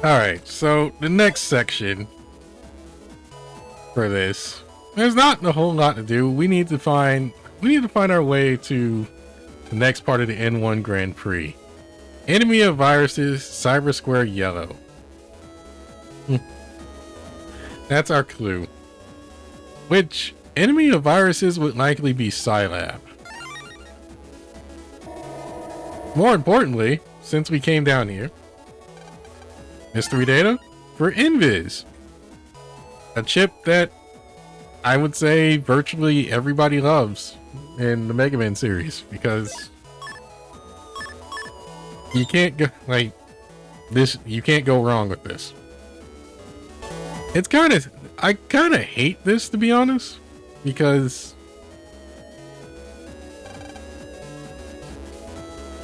Alright, so the next section for this, there's not a whole lot to do. We need to find our way to the next part of the N1 Grand Prix. Enemy of viruses, Cyber Square Yellow. That's our clue. Which enemy of viruses would likely be Scilab. More importantly, since we came down here, mystery data for Invis. A chip that I would say virtually everybody loves in the Mega Man series, because you can't go like this, you can't go wrong with this. It's I kind of hate this, to be honest, because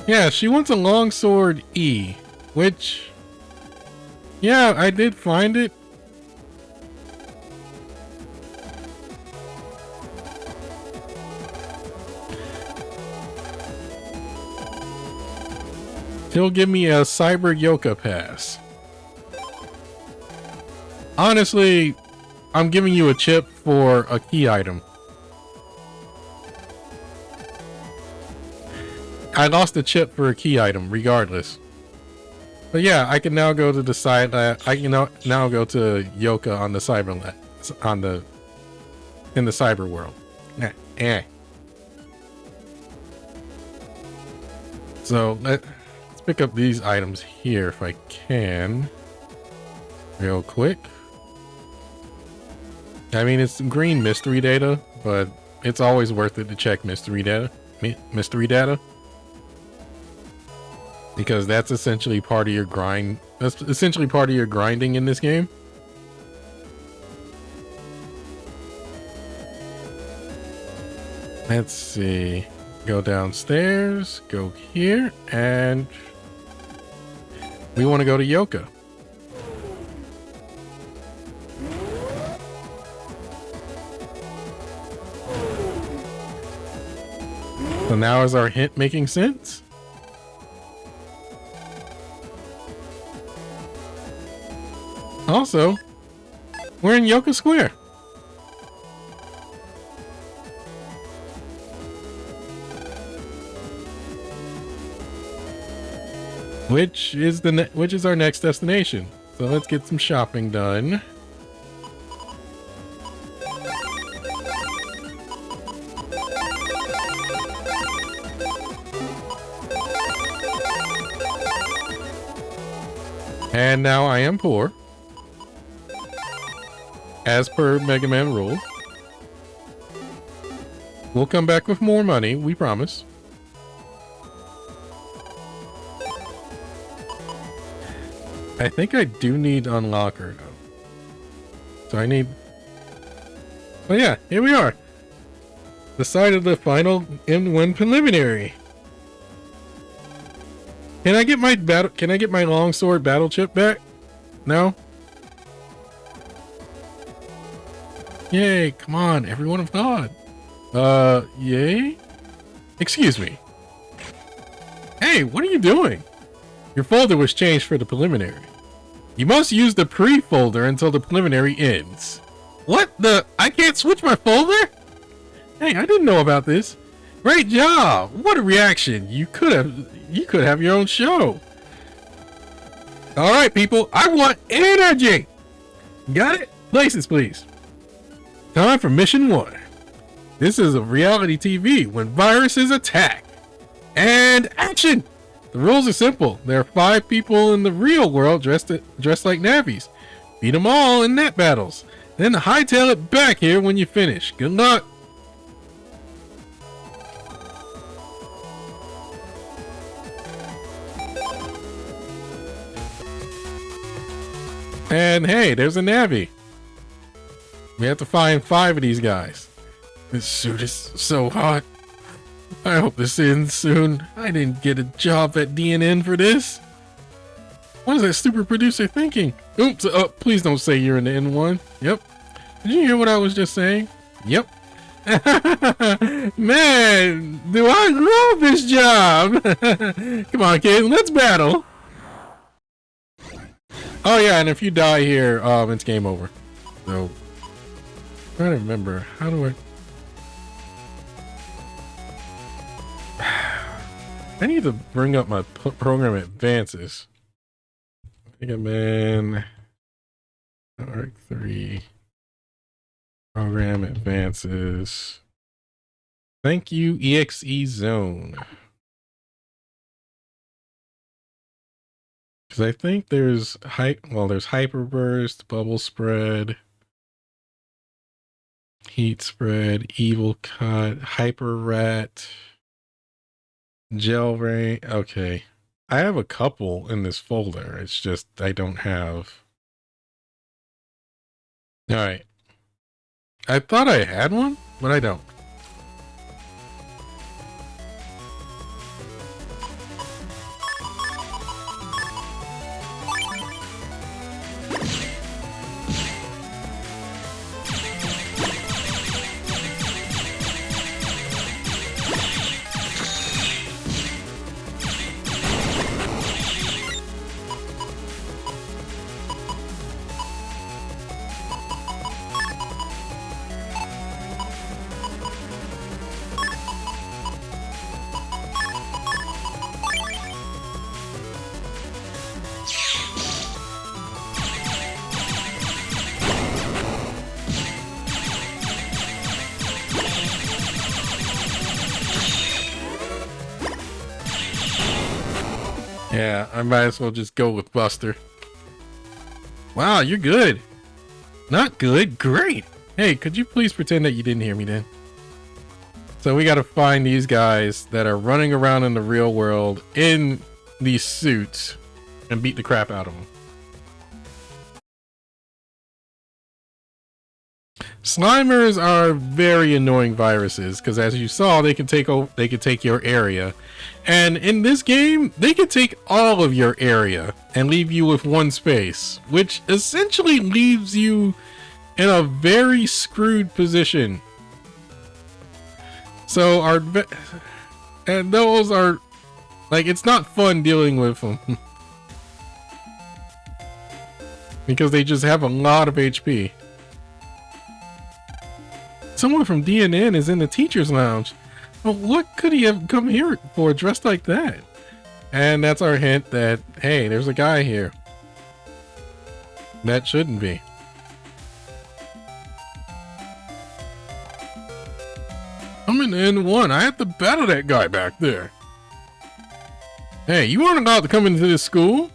yeah, she wants a longsword E, which yeah, I did find it. He'll give me a Cyber Yoka pass. Honestly, I'm giving you a chip for a key item. I lost a chip for a key item regardless. But yeah, I can now go to the side. I can now go to Yoka on the in the cyber world. So let's pick up these items here if I can, real quick. I mean, it's green mystery data, but it's always worth it to check mystery data. Because that's essentially part of your grind. That's essentially part of your grinding in this game. Let's see. Go downstairs, go here, and we want to go to Yoka. So now is our hint making sense? Also, we're in Yoka Square. Which is our next destination. So let's get some shopping done. And now I am poor, as per Mega Man rules. We'll come back with more money, we promise. I think I do need unlocker though. So I need... Oh yeah, here we are. The site of the final N1 preliminary. Can I get my longsword battle chip back? No? Yay, come on, everyone of God. Yay? Excuse me. Hey, what are you doing? Your folder was changed for the preliminary. You must use the pre-folder until the preliminary ends. What the? I can't switch my folder? Hey, I didn't know about this. Great job! What a reaction! You could have your own show. All right, people, I want energy. Got it? Places, please. Time for mission 1. This is a reality TV when viruses attack. And action! The rules are simple. There are 5 people in the real world dressed like navvies. Beat them all in net battles. Then hightail it back here when you finish. Good luck. And hey, there's a navvy. We have to find 5 of these guys. This suit is so hot. I hope this ends soon. I didn't get a job at DNN for this. What is that stupid producer thinking? Oops, please don't say you're in the N1. Yep. Did you hear what I was just saying? Yep. Man, do I love this job. Come on, kid, let's battle. Oh yeah, and if you die here, it's game over. So I'm trying to remember, how do I need to bring up my program advances. Megaman.EXE program advances. Thank you, EXE zone. Because I think there's there's hyperburst, bubble spread, heat spread, evil cut, hyper rat, gel rain. Okay. I have a couple in this folder. It's just I don't have. All right. I thought I had one, but I don't. Yeah, I might as well just go with Buster. Wow, you're good. Not good, great. Hey, could you please pretend that you didn't hear me then? So we gotta find these guys that are running around in the real world in these suits and beat the crap out of them. Slimers are very annoying viruses because, as you saw, they can take your area, and in this game they can take all of your area and leave you with one space, which essentially leaves you in a very screwed position. So and those are like, it's not fun dealing with them because they just have a lot of HP. Someone from DNN is in the teacher's lounge. Well, what could he have come here for dressed like that? And that's our hint that, hey, there's a guy here. That shouldn't be. I'm in N1. I have to battle that guy back there. Hey, you weren't allowed to come into this school.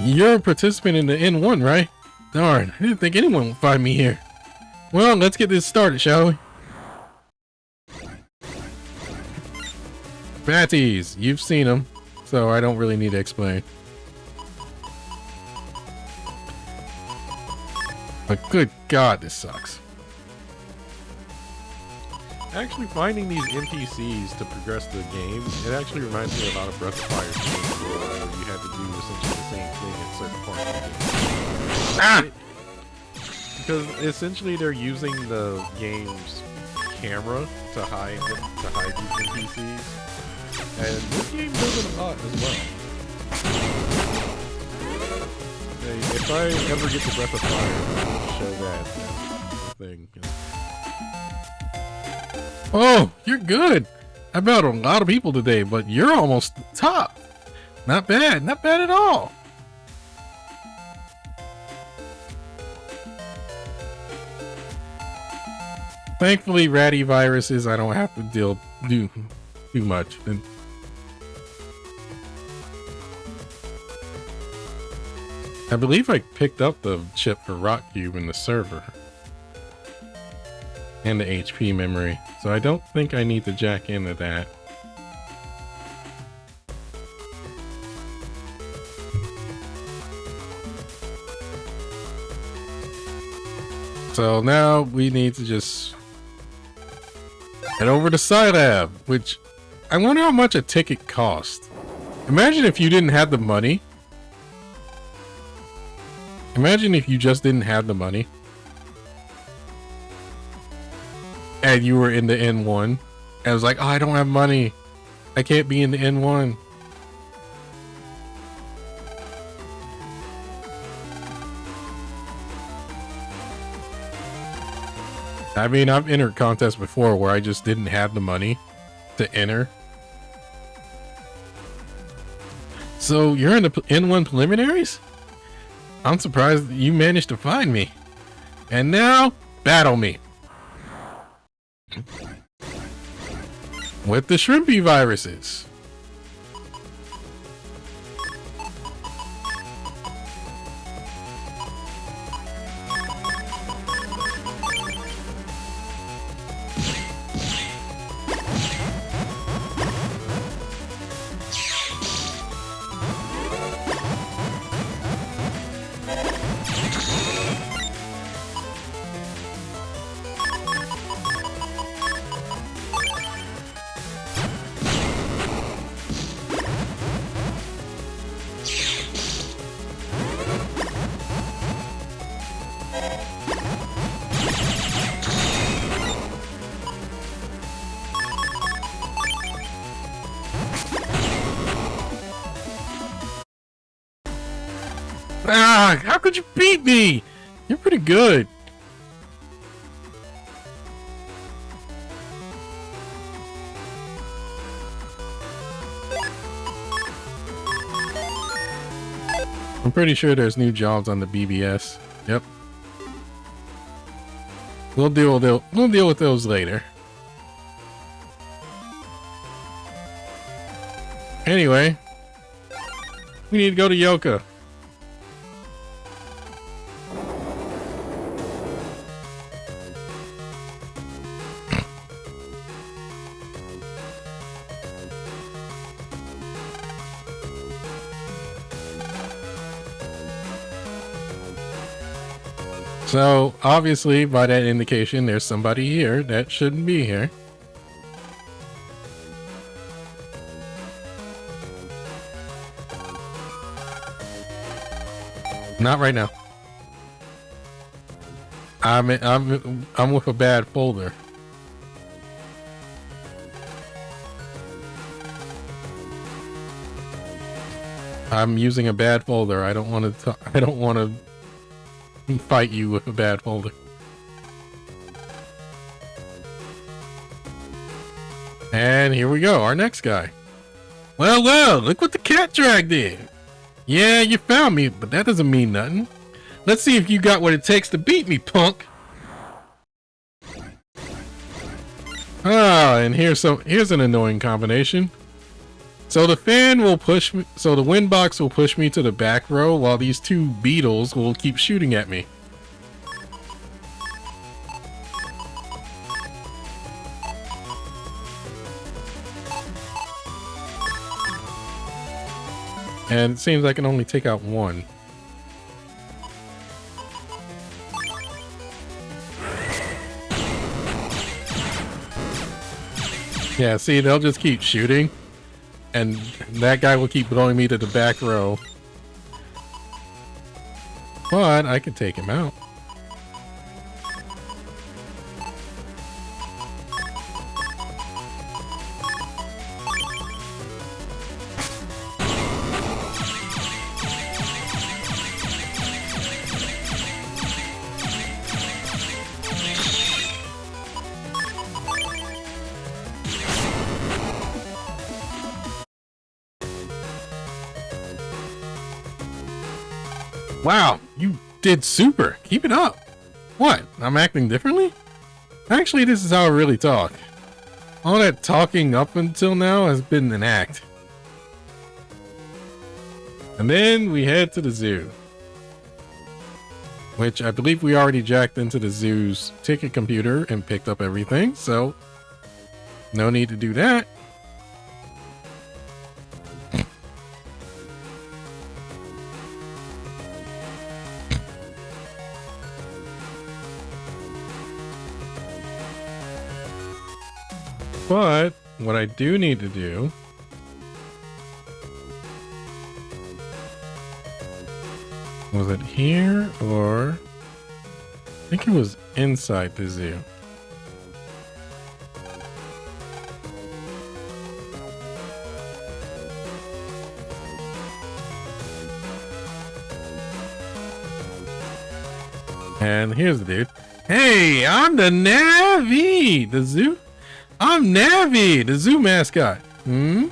You're a participant in the N1, right? Darn, I didn't think anyone would find me here. Well, let's get this started, shall we? Batties, you've seen them, so I don't really need to explain. But good God, this sucks. Actually, finding these NPCs to progress the game, it actually reminds me a lot of Breath of Fire 2, where you had to do essentially the same thing in certain parts of the game. Ah! Because essentially they're using the game's camera to hide these NPCs, and this game does it a lot as well. If I ever get to Breath of Fire, I'll show that thing. Oh, you're good. I battled a lot of people today, but you're almost the top. Not bad, not bad at all. Thankfully, ratty viruses, I don't have to do too much. And I believe I picked up the chip for Rock Cube in the server and the HP memory, so I don't think I need to jack into that. So now we need to just head over to Scilab, which I wonder how much a ticket cost. Imagine if you didn't have the money. Imagine if you just didn't have the money and you were in the N1 and it was like, oh, I don't have money. I can't be in the N1. I mean, I've entered contests before where I just didn't have the money to enter. So you're in the N1 preliminaries? I'm surprised you managed to find me. And now, battle me. With the shrimpy viruses. Ah, how could you beat me? You're pretty good. I'm pretty sure there's new jobs on the BBS. Yep. We'll deal with those later. Anyway, we need to go to Yoka. So, obviously, by that indication, there's somebody here that shouldn't be here. Not right now. I'm with a bad folder. I'm using a bad folder. I don't want to fight you with a bad folder. And here we go, our next guy. Well, look what the cat dragged in. Yeah, you found me, but that doesn't mean nothing. Let's see if you got what it takes to beat me, punk. Ah, and here's an annoying combination. So the fan will push me, so the wind box will push me to the back row while these two beetles will keep shooting at me. And it seems I can only take out one. Yeah, see, they'll just keep shooting. And that guy will keep blowing me to the back row. But I can take him out. Wow, you did super. Keep it up. What? I'm acting differently? Actually, this is how I really talk. All that talking up until now has been an act. And then we head to the zoo. Which I believe we already jacked into the zoo's ticket computer and picked up everything, so no need to do that. But what I do need to do was it here, or I think it was inside the zoo. And here's the dude. Hey, I'm the Navi, the zoo. I'm Navi, the zoo mascot. I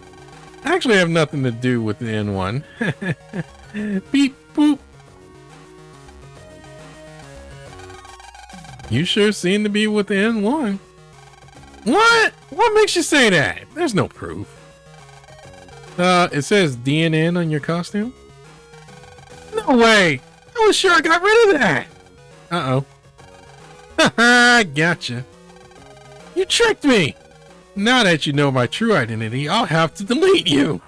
actually have nothing to do with the N1. Beep boop. You sure seem to be with the N1. What? What makes you say that? There's no proof. It says DNN on your costume. No way. I was sure I got rid of that. Uh-oh. Haha, gotcha. You tricked me. Now that you know my true identity, I'll have to delete you.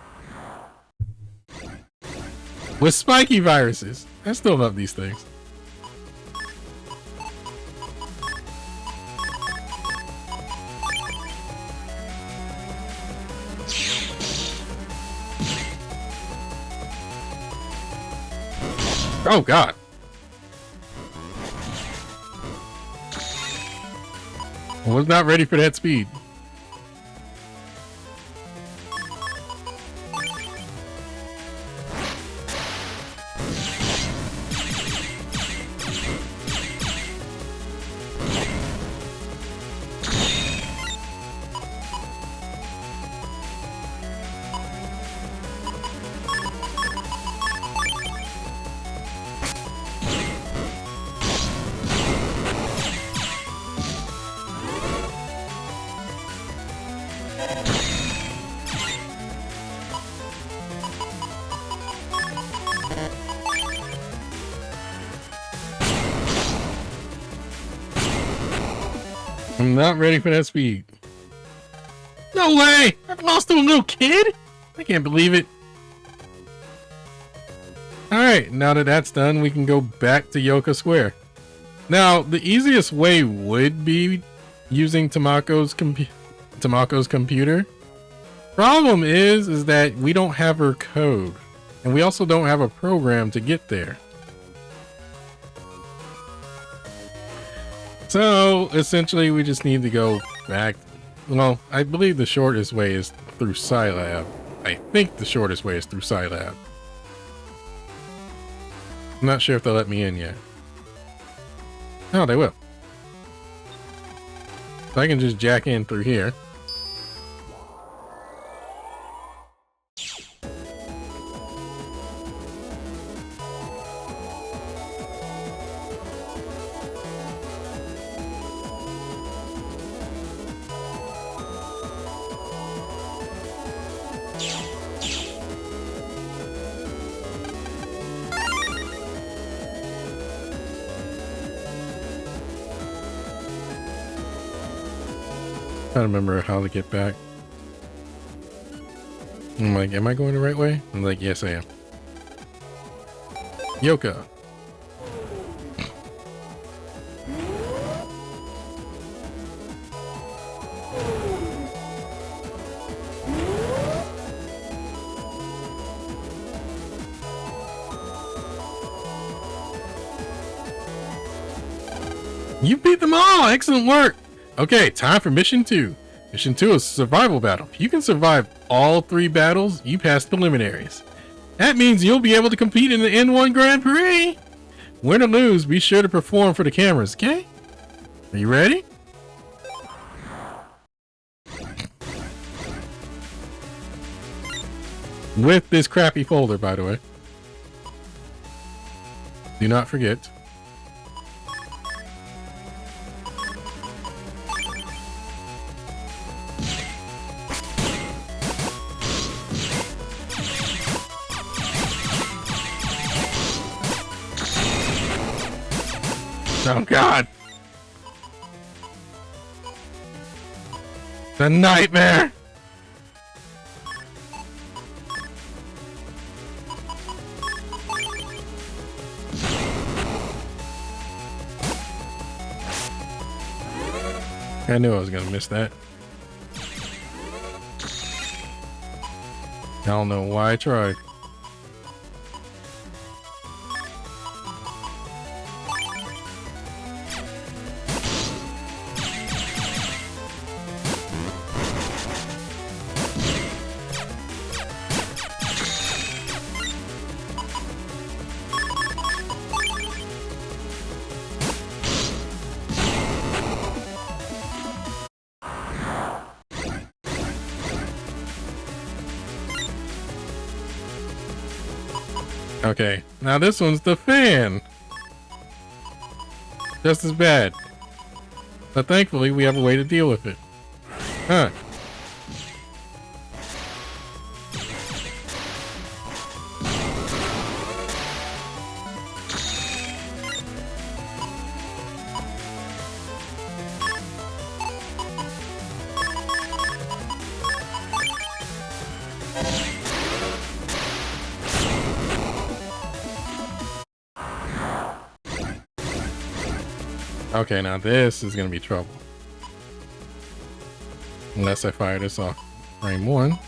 With spiky viruses. I still love these things. Oh God. I was not ready for that speed. I'm not ready for that speed. No way! I've lost to a little kid? I can't believe it. Alright, now that that's done, we can go back to Yoka Square. Now, the easiest way would be using Tamako's computer. Problem is that we don't have her code. And we also don't have a program to get there. So, essentially, we just need to go back. Well, I believe the shortest way is through Scilab. I think the shortest way is through Scilab. I'm not sure if they'll let me in yet. Oh, they will. So I can just jack in through here. I don't remember how to get back. I'm like, am I going the right way? I'm like, yes I am. Yoka. You beat them all! Excellent work! Okay, time for mission 2. Mission 2 is survival battle. If you can survive all 3 battles, you pass preliminaries. That means you'll be able to compete in the N1 Grand Prix. Win or lose, be sure to perform for the cameras, okay? Are you ready? With this crappy folder, by the way. Do not forget. Oh God. The nightmare. I knew I was gonna miss that. I don't know why I tried. Okay, now this one's the fan. Just as bad. But thankfully, we have a way to deal with it. Huh. Okay, now this is gonna be trouble. Unless I fire this off frame 1.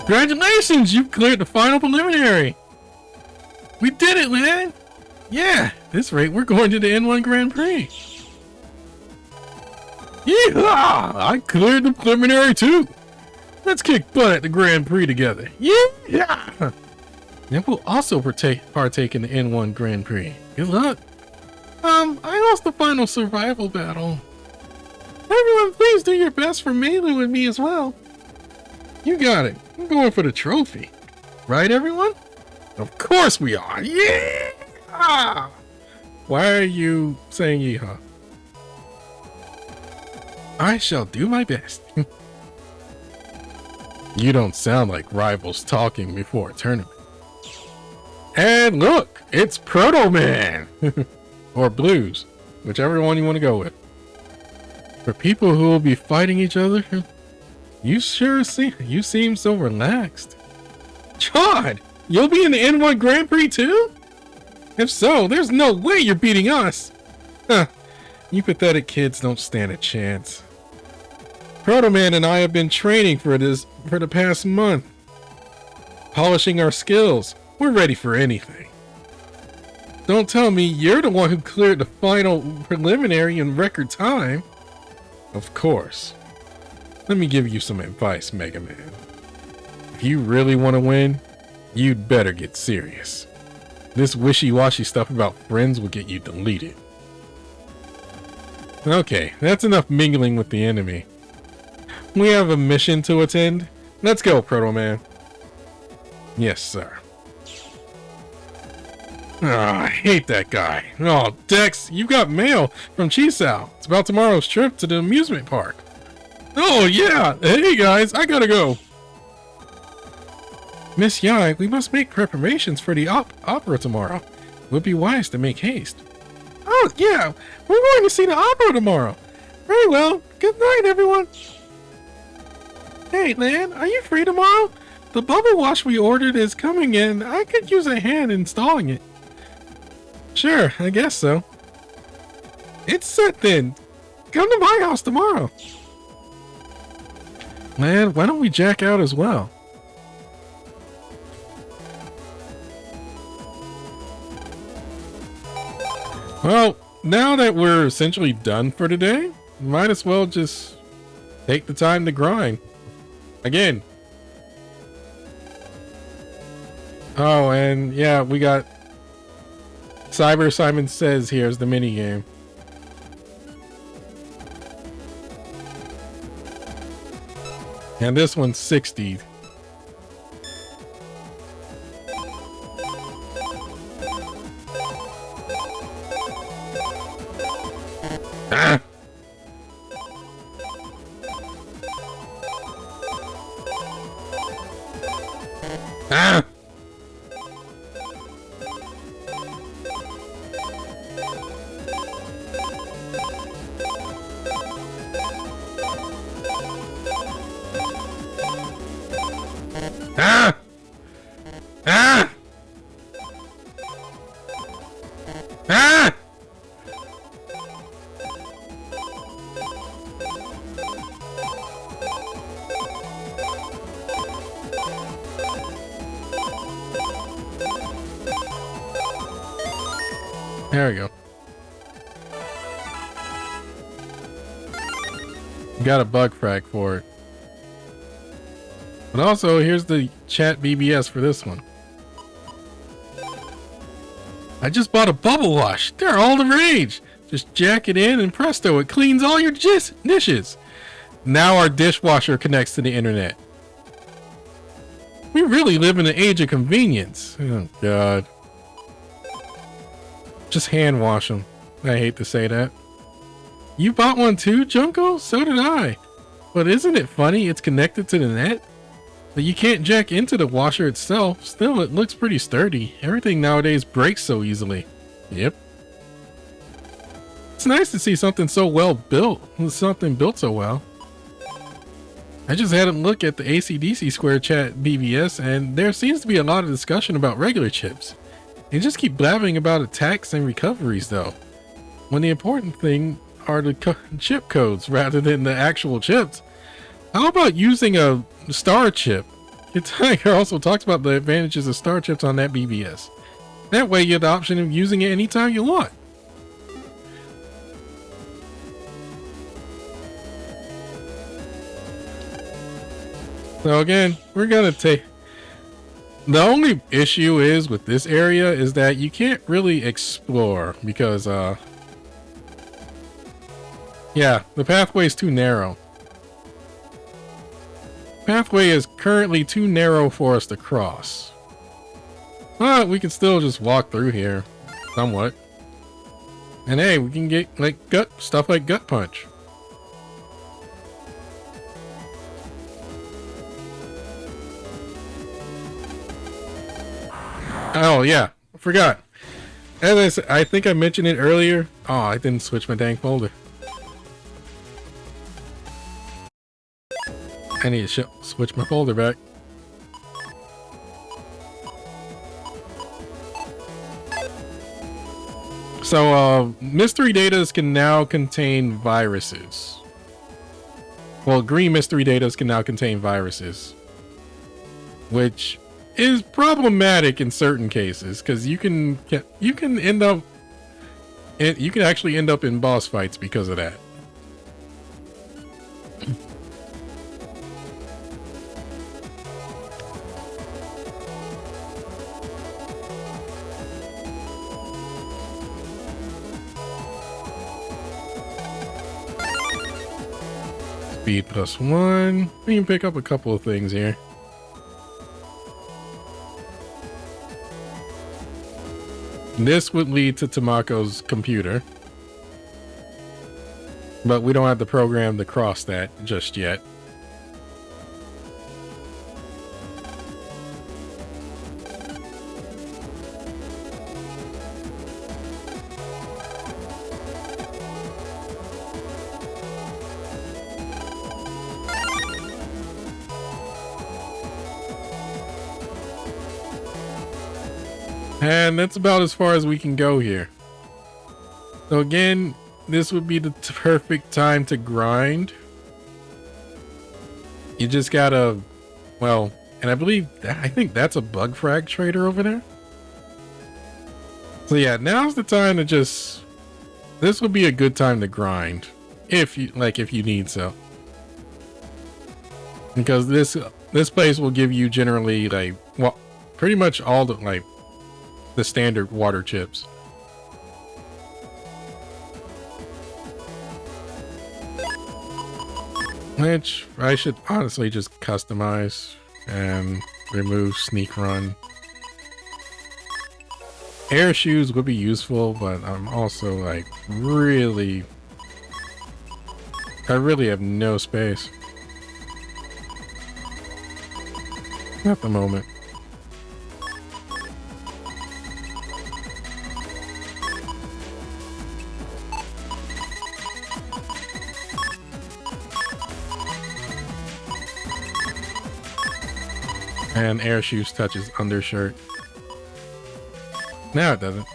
Congratulations! You cleared the final preliminary! We did it, man! Yeah, at this rate, we're going to the N1 Grand Prix. Yeehaw! I cleared the preliminary too! Let's kick butt at the Grand Prix together. Yeah! And we'll also partake in the N1 Grand Prix. Good luck! I lost the final survival battle. Everyone, please do your best for Melee with me as well. You got it. I'm going for the trophy. Right, everyone? Of course we are. Yeah! Why are you saying yeehaw? I shall do my best. You don't sound like rivals talking before a tournament. And look, it's Proto Man! Or Blues, whichever one you want to go with. For people who will be fighting each other, you seem so relaxed. Chad, you'll be in the N1 Grand Prix too? If so, there's no way you're beating us. Huh, you pathetic kids don't stand a chance. Proto Man and I have been training for the past month. Polishing our skills. We're ready for anything. Don't tell me you're the one who cleared the final preliminary in record time. Of course. Let me give you some advice, Mega Man. If you really want to win, you'd better get serious. This wishy-washy stuff about friends will get you deleted. Okay, that's enough mingling with the enemy. We have a mission to attend. Let's go, Proto Man. Yes, sir. Oh, I hate that guy. Oh, Dex, you got mail from Chisao. It's about tomorrow's trip to the amusement park. Oh, yeah. Hey, guys, I gotta go. Miss Yai, we must make preparations for the opera tomorrow. It would be wise to make haste. Oh, yeah. We're going to see the opera tomorrow. Very well. Good night, everyone. Hey, Lan, are you free tomorrow? The bubble wash we ordered is coming in. I could use a hand installing it. Sure, I guess so. It's set then. Come to my house tomorrow. Man, why don't we jack out as well? Well, now that we're essentially done for today, might as well just take the time to grind. Again. Oh, and yeah, we got Cyber Simon Says here's the mini game. And this one's 60. Ah! Ah! Ah! Ah! There we go. Got a bug frag for it. But also, here's the chat BBS for this one. I just bought a bubble wash. They're all the rage. Just jack it in and presto, it cleans all your dishes. Now our dishwasher connects to the internet. We really live in an age of convenience. Oh, God. Just hand wash them. I hate to say that. You bought one too, Junko? So did I. But isn't it funny? It's connected to the net. But you can't jack into the washer itself. Still, it looks pretty sturdy. Everything nowadays breaks so easily. Yep. It's nice to see something so well built. Something built so well. I just had a look at the AC/DC Square Chat BBS, and there seems to be a lot of discussion about regular chips. They just keep blabbing about attacks and recoveries, though. When the important thing are the chip codes rather than the actual chips. How about using a star chip? Tiger also talks about the advantages of star chips on that BBS. That way you have the option of using it anytime you want. So again, we're gonna take... The only issue is with this area is that you can't really explore because, yeah, the pathway is too narrow. Pathway is currently too narrow for us to cross. But we can still just walk through here, somewhat. And hey, we can get like stuff like gut punch. Oh yeah, I forgot. As I said, I think I mentioned it earlier. Oh, I didn't switch my dang folder. I need to switch my folder back. So, mystery datas can now contain viruses. Well, green mystery datas can now contain viruses, which is problematic in certain cases because you can end up, you can actually end up in boss fights because of that. Speed +1. We can pick up a couple of things here. This would lead to Tamako's computer, but we don't have the program to cross that just yet. And that's about as far as we can go here. So again, this would be the perfect time to grind. You just gotta, well, and I think that's a bug frag trader over there. So yeah, now's the time to just, this would be a good time to grind. If you need so. Because this place will give you generally like, well, pretty much all the, like, the standard water chips. Which I should honestly just customize and remove sneak run. Air shoes would be useful, but I'm also like I really have no space at the moment. And air shoes touches undershirt. Now it doesn't.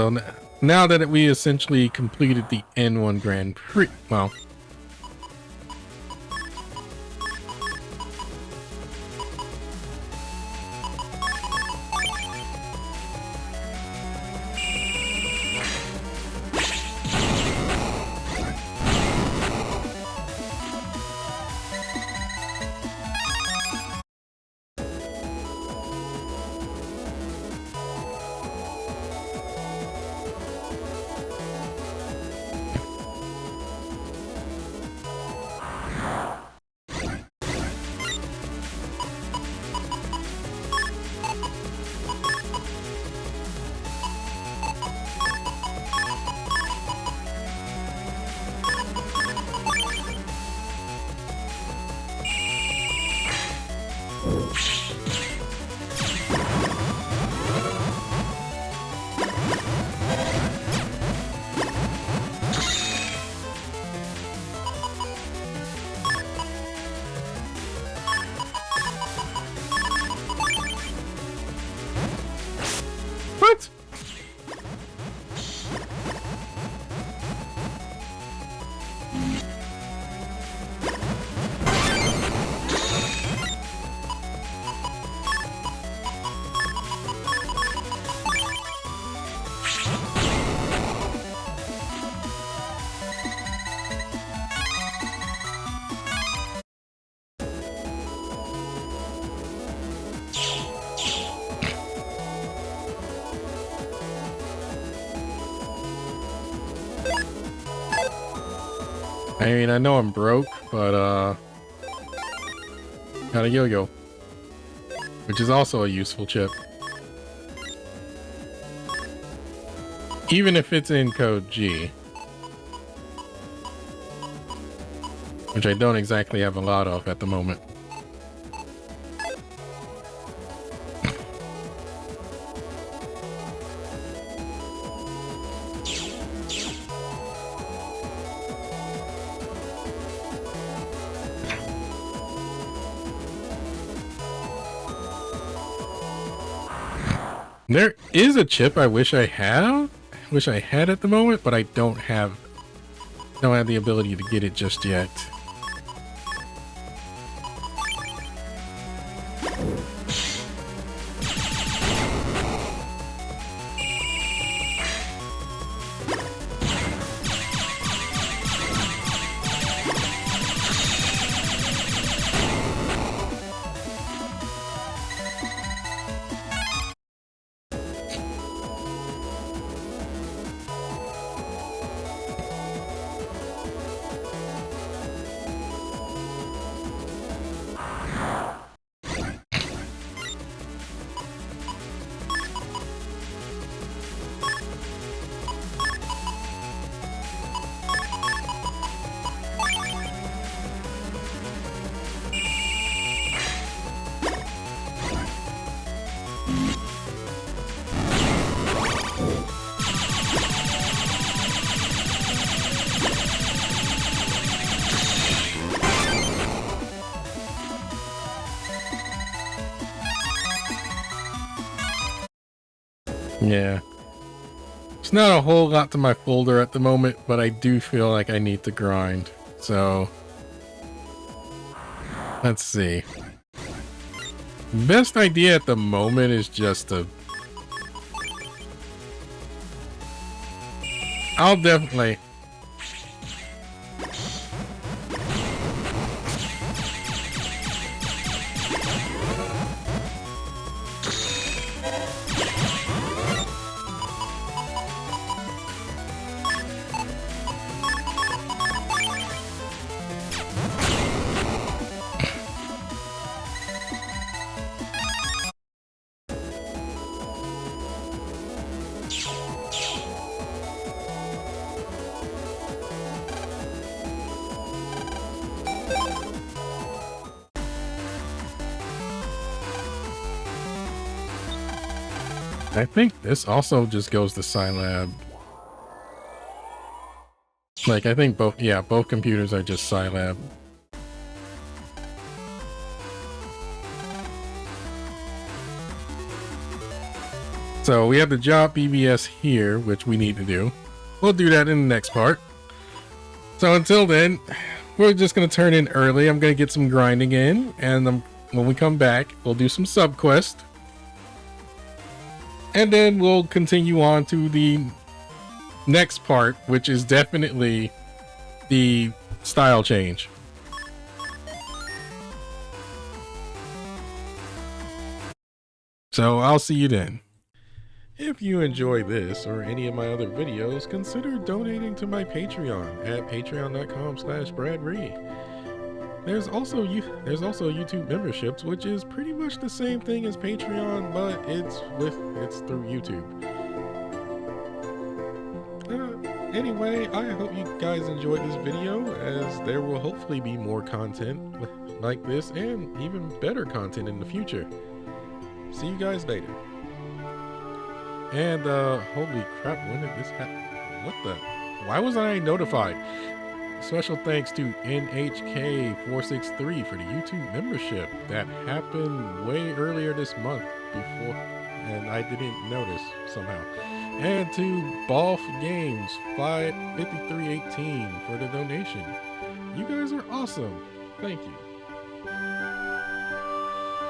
So now that we essentially completed the N1 Grand Prix, well, what? I mean, I know I'm broke, but got a yo-yo, which is also a useful chip. Even if it's in code G, which I don't exactly have a lot of at the moment. There is a chip I wish I had at the moment, but I don't have the ability to get it just yet. Yeah. It's not a whole lot to my folder at the moment, but I do feel like I need to grind. So, let's see. Best idea at the moment is just to... I'll definitely... I think this also just goes to Scilab. Like, I think both, yeah, both computers are just Scilab. So we have the job BBS here, which we need to do. We'll do that in the next part. So until then, we're just going to turn in early. I'm going to get some grinding in, and when we come back, we'll do some sub quest. And then we'll continue on to the next part, which is definitely the style change. So I'll see you then. If you enjoy this or any of my other videos, consider donating to my Patreon at patreon.com/bradry. There's also YouTube memberships, which is pretty much the same thing as Patreon, but it's through YouTube. Anyway, I hope you guys enjoyed this video, as there will hopefully be more content like this and even better content in the future. See you guys later. And holy crap, when did this happen? What the? Why was I notified? Special thanks to NHK463 for the YouTube membership. That happened way earlier this month before, and I didn't notice somehow. And to Balf Games 55318 for the donation. You guys are awesome. Thank you.